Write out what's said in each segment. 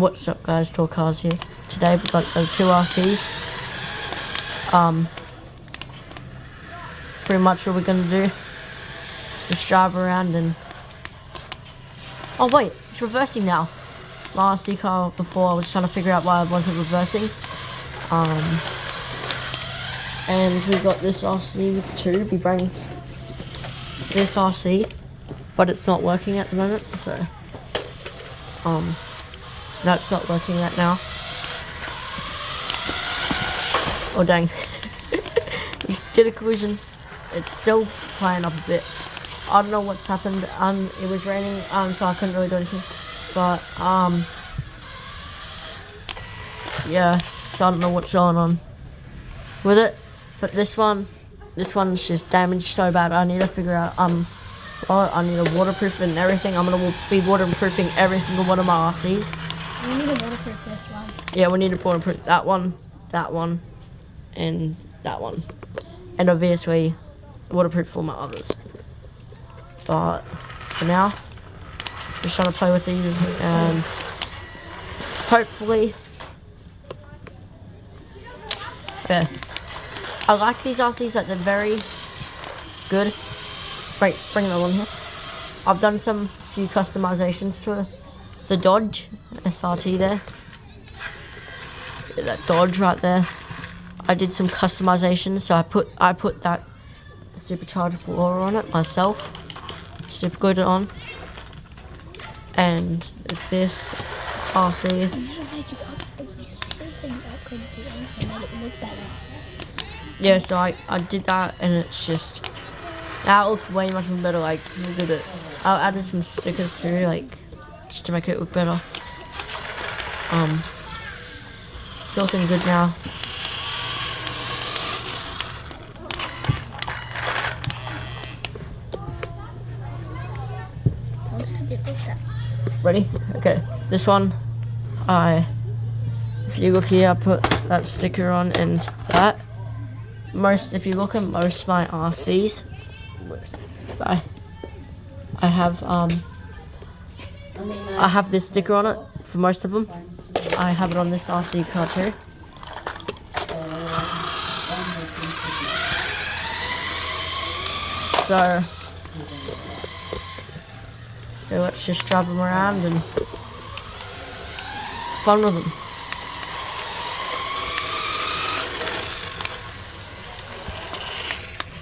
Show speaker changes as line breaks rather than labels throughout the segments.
What's up guys, Tour Cars here. Today we've got the two RCs. Pretty much what we're gonna do. Just drive around and... Oh wait, it's reversing now. My RC car before, I was trying to figure out why it wasn't reversing. And we got this RC too. We bring this RC, but it's not working at the moment, so that's not working right now. Oh dang. We did a collision. It's still playing up a bit. I don't know what's happened. It was raining, so I couldn't really do anything. But yeah, so I don't know what's going on with it. But this one's just damaged so bad. I need to figure out well, I need a waterproof and everything. I'm gonna be waterproofing every single one of my RCs.
We need to waterproof this one.
Yeah, we need to waterproof that one, and that one. And obviously, waterproof all my others. But for now, just trying to play with these and hopefully, yeah. I like these RCs, like they're very good. Right, bring that one here. I've done few customizations to the Dodge SRT there. Yeah, that Dodge right there. I did some customizations, so I put that supercharged blower on it myself. Super good on. And this RC. Yeah, so I did that, and it's just, now it looks way much better. Like, look at it. I added some stickers too, like, just to make it look better. It's looking good now. Ready? Okay. This one, if you look here, I put that sticker on and that. If you look at most of my RCs, I have this sticker on it for most of them. I have it on this RC car too. So yeah, let's just drive them around and fun with them.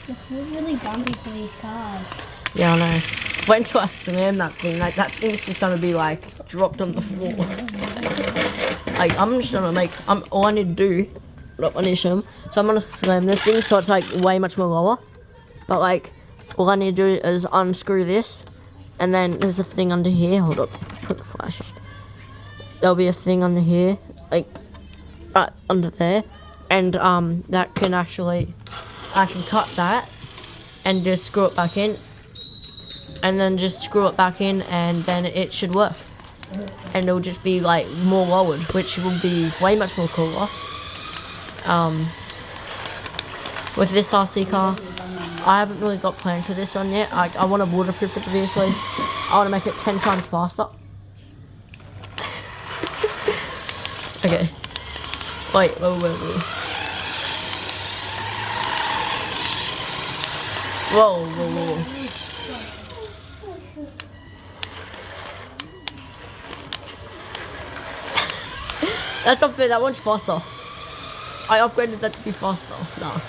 The floor's really bumpy for these cars.
Yeah, I know. Wait until I slam that thing. Like, that thing's just gonna be like dropped on the floor. Like, I'm just gonna make. All I need to do. I need to show them. So I'm gonna slam this thing so it's like way much more lower. But like, all I need to do is unscrew this, and then there's a thing under here. Hold up. Put the flash on. There'll be a thing under here, like right under there, and that can actually. I can cut that and just screw it back in, and then just screw it back in, and then it should work, and it'll just be like more lowered, which will be way much more cooler. With this RC car, I haven't really got plans for this one yet. I want to waterproof it obviously. I want to make it 10 times faster. Okay. Wait. Whoa. That's not fair, that one's faster. I upgraded that to be faster. No.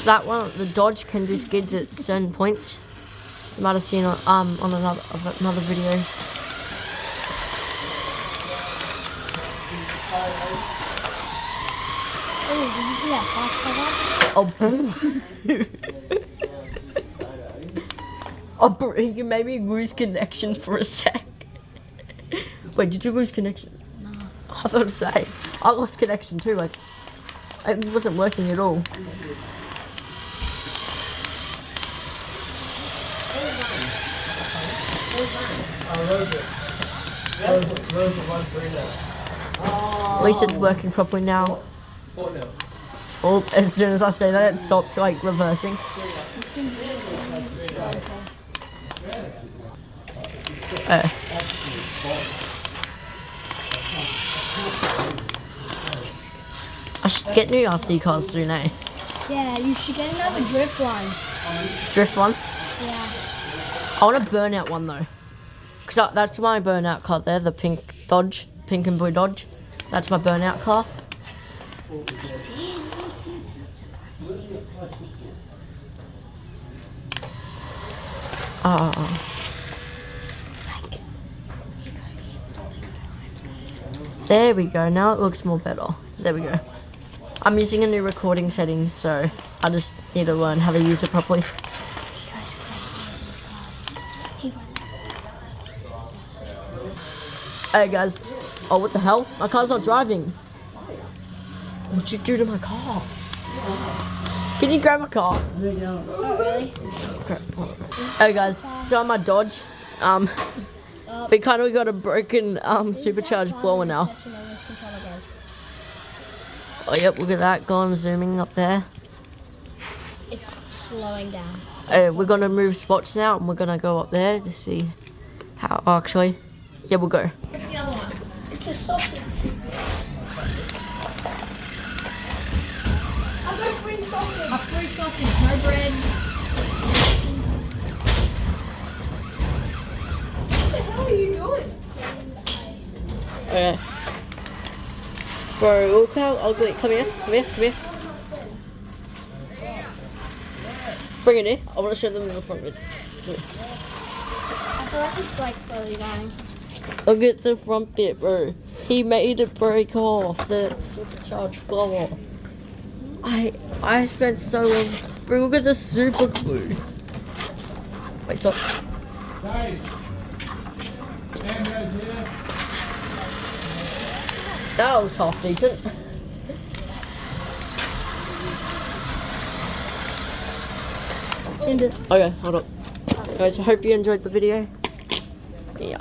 That one, the Dodge can do skids at certain points. You might have seen it on another video.
Oh, did you see that fast
Oh, you made me lose connection for a sec. Wait, did you lose connection?
No.
I thought to say, I lost connection too. Like, it wasn't working at all. At least it's working properly now. Oh, as soon as I say that, it stopped like reversing. I should get new RC cars soon, eh?
Yeah, you should get another drift one.
Drift one.
Yeah.
I want a burnout one though, cause that's my burnout car there, the pink Dodge, pink and blue Dodge. That's my burnout car. There we go. Now it looks more better. There we go. I'm using a new recording setting, so I just need to learn how to use it properly. Hey guys. Oh, what the hell? My car's not driving. What'd you do to my car? Can you grab my car?
Oh, really?
Okay. Hey guys, so on my Dodge, we kind of got a broken supercharged blower now. Oh yep, look at that, going zooming up there.
It's slowing down.
We're gonna move spots now, and we're gonna go up there to see how. Oh, actually, yeah, we'll go.
Where's the other one? It's a sausage. I've got free sausage.
A free sausage, no bread.
What the hell are you doing?
Okay. Bro, look how ugly. Come here, come here, come here. Bring it in. I want to show them the front bit.
I feel like it's like slowly going.
Look at the front bit, bro. He made it break off the supercharged blower. I spent so long. Bro, look at the super glue. Wait, stop. That was half decent. Okay, hold up. Guys, I hope you enjoyed the video. Yeah.